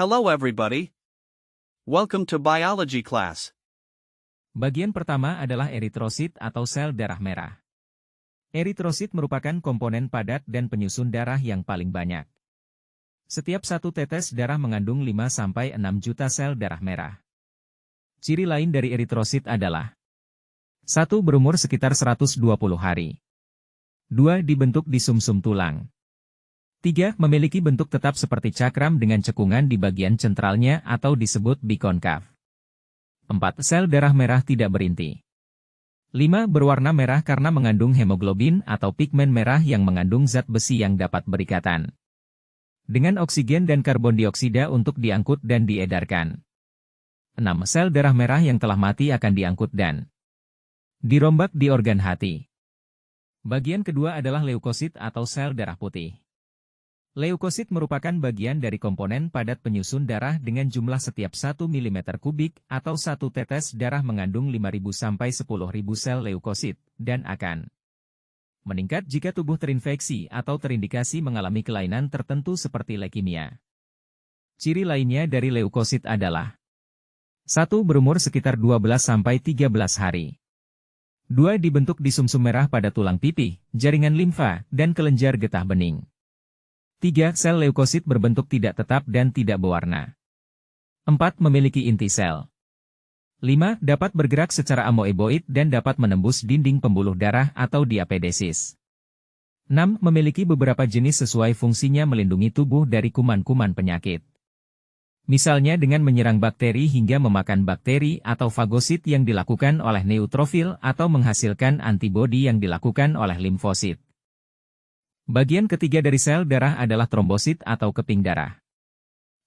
Hello everybody. Welcome to biology class. Bagian pertama adalah eritrosit atau sel darah merah. Eritrosit merupakan komponen padat dan penyusun darah yang paling banyak. Setiap satu tetes darah mengandung 5-6 juta sel darah merah. Ciri lain dari eritrosit adalah 1. Berumur sekitar 120 hari. 2. Dibentuk di sumsum tulang. 3. Memiliki bentuk tetap seperti cakram dengan cekungan di bagian centralnya atau disebut bikonkav. 4. Sel darah merah tidak berinti. 5. Berwarna merah karena mengandung hemoglobin atau pigmen merah yang mengandung zat besi yang dapat berikatan dengan oksigen dan karbon dioksida untuk diangkut dan diedarkan. 6. Sel darah merah yang telah mati akan diangkut dan dirombak di organ hati. Bagian kedua adalah leukosit atau sel darah putih. Leukosit merupakan bagian dari komponen padat penyusun darah dengan jumlah setiap 1 mm kubik atau satu tetes darah mengandung 5.000 sampai 10.000 sel leukosit, dan akan meningkat jika tubuh terinfeksi atau terindikasi mengalami kelainan tertentu seperti leukemia. Ciri lainnya dari leukosit adalah 1. Berumur sekitar 12 sampai 13 hari. 2. Dibentuk di sumsum merah pada tulang pipih, jaringan limfa, dan kelenjar getah bening. 3. Sel leukosit berbentuk tidak tetap dan tidak berwarna. 4. Memiliki inti sel. 5. Dapat bergerak secara amoeboid dan dapat menembus dinding pembuluh darah atau diapedesis. 6. Memiliki beberapa jenis sesuai fungsinya melindungi tubuh dari kuman-kuman penyakit. Misalnya dengan menyerang bakteri hingga memakan bakteri atau fagosit yang dilakukan oleh neutrofil atau menghasilkan antibodi yang dilakukan oleh limfosit. Bagian ketiga dari sel darah adalah trombosit atau keping darah.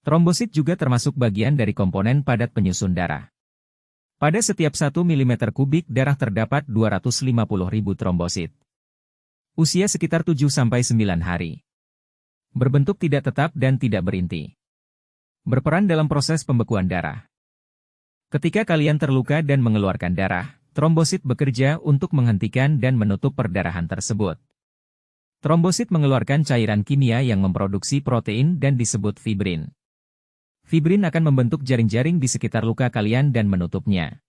Trombosit juga termasuk bagian dari komponen padat penyusun darah. Pada setiap 1 mm kubik darah terdapat 250.000 trombosit. Usia sekitar 7-9 hari. Berbentuk tidak tetap dan tidak berinti. Berperan dalam proses pembekuan darah. Ketika kalian terluka dan mengeluarkan darah, trombosit bekerja untuk menghentikan dan menutup perdarahan tersebut. Trombosit mengeluarkan cairan kimia yang memproduksi protein dan disebut fibrin. Fibrin akan membentuk jaring-jaring di sekitar luka kalian dan menutupnya.